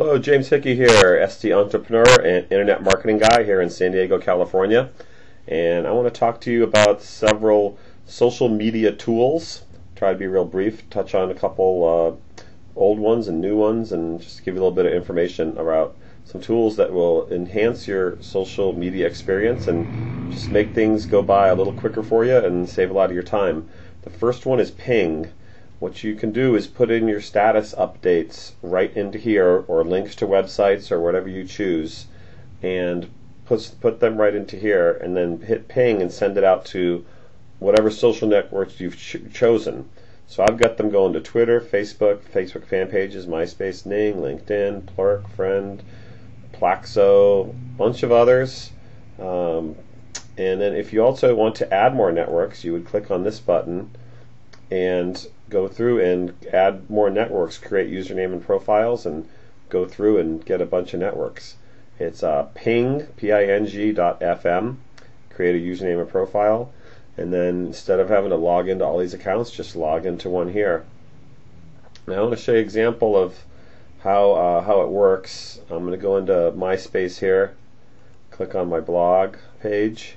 Hello, James Hickey here, ST Entrepreneur and Internet Marketing Guy here in San Diego, California. And I want to talk to you about several social media tools. Try to be real brief, touch on a couple old ones and new ones, and just give you a little bit of information about some tools that will enhance your social media experience and just make things go by a little quicker for you and save a lot of your time. The first one is Ping. What you can do is put in your status updates right into here, or links to websites or whatever you choose, and put them right into here, and then hit Ping and send it out to whatever social networks you've chosen. So I've got them going to Twitter, Facebook fan pages, MySpace, Ning, LinkedIn, Plurk, Friend, Plaxo, bunch of others. And then if you also want to add more networks, you would click on this button and go through and add more networks, create username and profiles, and go through and get a bunch of networks. It's ping, ping.fm, create a username and profile, and then instead of having to log into all these accounts, just log into one here. Now I want to show you an example of how it works. I'm going to go into MySpace here, click on my blog page.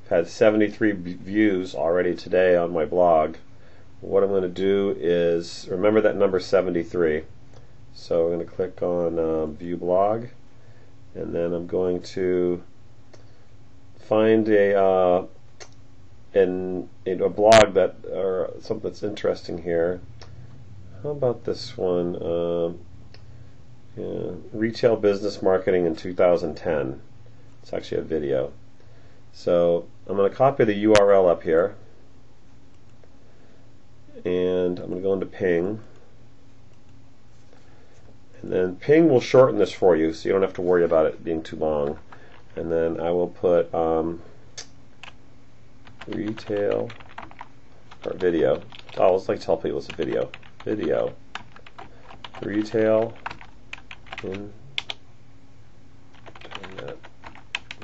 I've had 73 views already today on my blog. What I'm going to do is, remember that number 73. So I'm going to click on View Blog, and then I'm going to find a blog that, or something that's interesting here. How about this one? Retail Business Marketing in 2010. It's actually a video. So I'm going to copy the URL up here, and I'm going to go into Ping, and then Ping will shorten this for you so you don't have to worry about it being too long. And then I will put retail or video. Oh, let's like tell people it's a video. Retail internet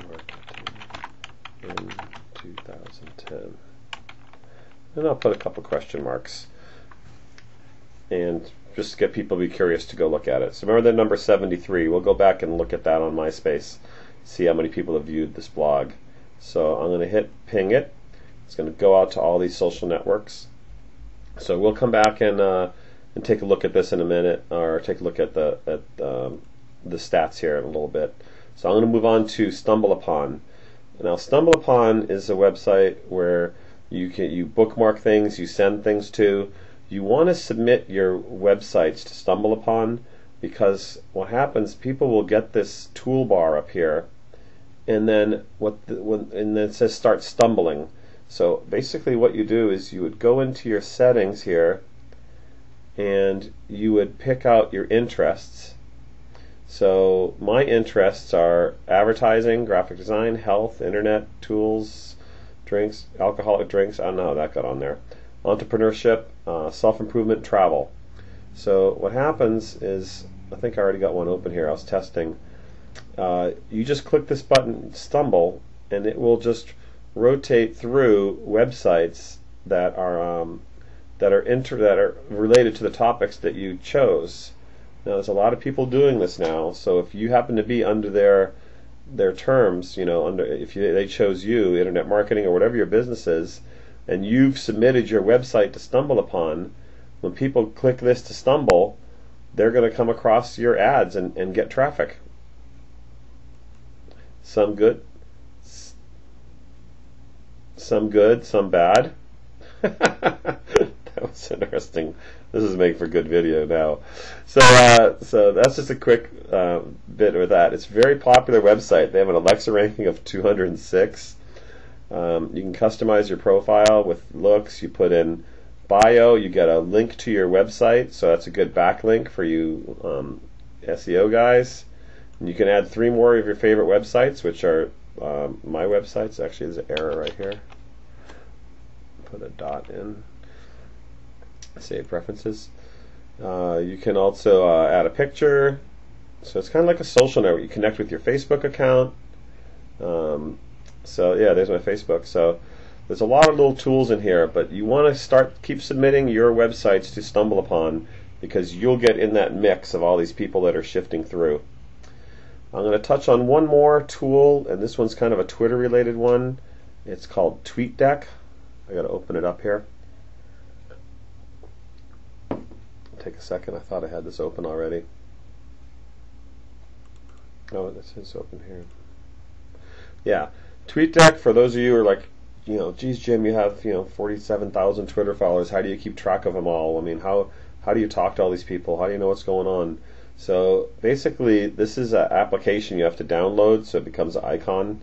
marketing in 2010. And I'll put a couple question marks, and just get people to be curious to go look at it. So remember the number 73. We'll go back and look at that on MySpace, see how many people have viewed this blog. So I'm going to hit Ping it. It's going to go out to all these social networks. So we'll come back and take a look at this in a minute, or take a look at the stats here in a little bit. So I'm going to move on to StumbleUpon. Now StumbleUpon is a website where you bookmark things, you send things to. You want to submit your websites to StumbleUpon, because what happens, people will get this toolbar up here, and then and then it says start stumbling. So basically what you do is you would go into your settings here, and you would pick out your interests. So my interests are advertising, graphic design, health, internet, tools, drinks, alcoholic drinks, I don't know how that got on there, entrepreneurship, self-improvement, travel. So what happens is, I think I already got one open here, I was testing. You just click this button, Stumble, and it will just rotate through websites that are related to the topics that you chose. Now there's a lot of people doing this now, so if you happen to be under their terms, they chose you, internet marketing or whatever your business is, and you've submitted your website to StumbleUpon, when people click this to stumble, they're going to come across your ads and get traffic. Some good, some bad. That was interesting. This is making for good video now. So that's just a quick bit with that. It's a very popular website. They have an Alexa ranking of 206. You can customize your profile with looks. You put in bio, you get a link to your website, so that's a good backlink for you SEO guys. And you can add 3 more of your favorite websites, which are my websites. Actually, there's an error right here. Put a dot in. Save preferences. You can also add a picture. So it's kind of like a social network. You connect with your Facebook account. So yeah, there's my Facebook. So there's a lot of little tools in here, but you want to keep submitting your websites to StumbleUpon because you'll get in that mix of all these people that are shifting through. I'm going to touch on one more tool, and this one's kind of a Twitter related one. It's called TweetDeck. I got to open it up here. Take a second. I thought I had this open already. Oh, this is open here. Yeah, TweetDeck, for those of you who are like, geez, Jim, you have 47,000 Twitter followers. How do you keep track of them all? I mean, how do you talk to all these people? How do you know what's going on? So basically, this is an application you have to download, so it becomes an icon.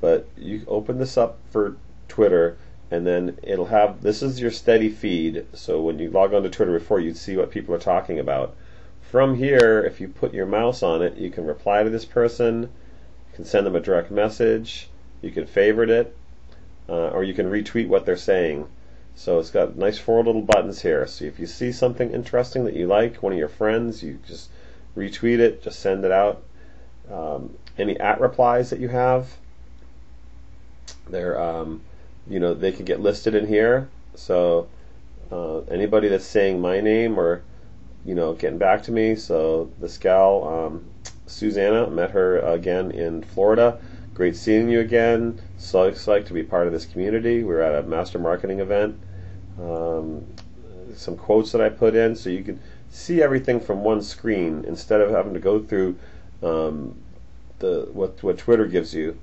But you open this up for Twitter, and then it'll have, this is your steady feed. So when you log on to Twitter before, you'd see what people are talking about. From here, if you put your mouse on it, you can reply to this person, you can send them a direct message, you can favorite it, or you can retweet what they're saying. So it's got nice 4 little buttons here. So if you see something interesting that you like, one of your friends, you just retweet it, just send it out. Any @replies that you have, they're they can get listed in here. So anybody that's saying my name or getting back to me. So this gal, Susanna, met her again in Florida. Great seeing you again. So excited to be part of this community. We were at a master marketing event. Some quotes that I put in, so you can see everything from one screen instead of having to go through what Twitter gives you.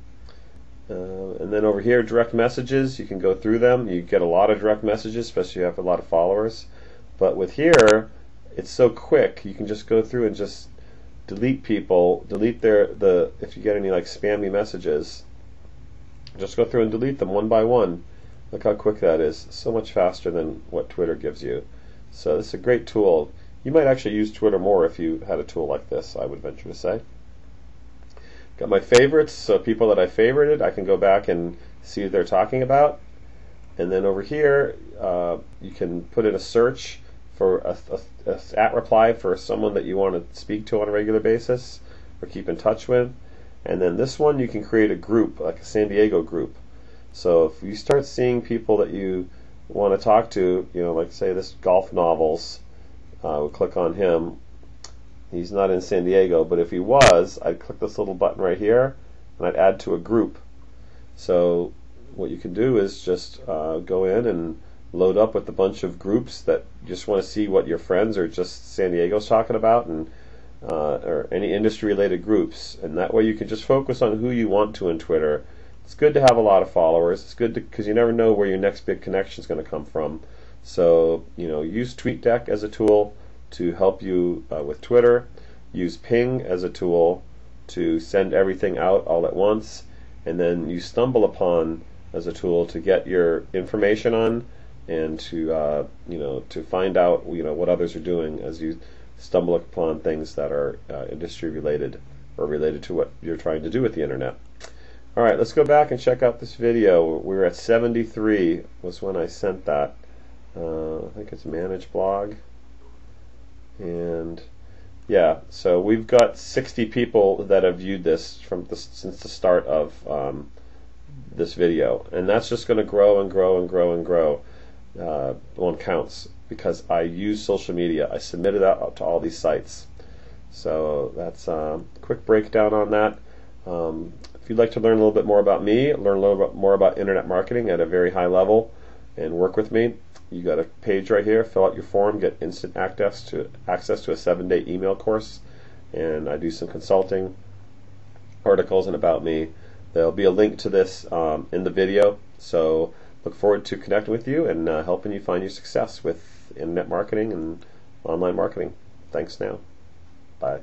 And then over here, direct messages, you can go through them. You get a lot of direct messages, especially if you have a lot of followers. But with here, it's so quick, you can just go through and just delete people, delete if you get any like spammy messages, just go through and delete them one by one. Look how quick that is. So much faster than what Twitter gives you. So this is a great tool. You might actually use Twitter more if you had a tool like this, I would venture to say. Got my favorites, so people that I favorited, I can go back and see what they're talking about. And then over here, you can put in a search for a @reply for someone that you want to speak to on a regular basis or keep in touch with. And then this one, you can create a group, like a San Diego group. So if you start seeing people that you want to talk to, like say this Golf Novels, we'll click on him. He's not in San Diego, but if he was, I'd click this little button right here, and I'd add to a group. So what you can do is just go in and load up with a bunch of groups that just want to see what your friends or just San Diego's talking about, and or any industry-related groups. And that way you can just focus on who you want to in Twitter. It's good to have a lot of followers. It's good because you never know where your next big connection is going to come from. So use TweetDeck as a tool to help you with Twitter. Use Ping as a tool to send everything out all at once, and then use StumbleUpon as a tool to get your information on and to to find out what others are doing as you stumble upon things that are industry related or related to what you're trying to do with the internet. All right, let's go back and check out this video. We were at 73 was when I sent that. I think it's Manage Blog. And yeah, so we've got 60 people that have viewed this since the start of this video. And that's just going to grow and grow and grow and grow. One counts because I use social media. I submitted that out to all these sites. So that's a quick breakdown on that. If you'd like to learn a little bit more about me, learn a little bit more about internet marketing at a very high level, and work with me, you got a page right here. Fill out your form, get instant access to a 7-day email course, and I do some consulting, articles, and about me. There'll be a link to this in the video. So look forward to connecting with you and helping you find your success with internet marketing and online marketing. Thanks now. Bye.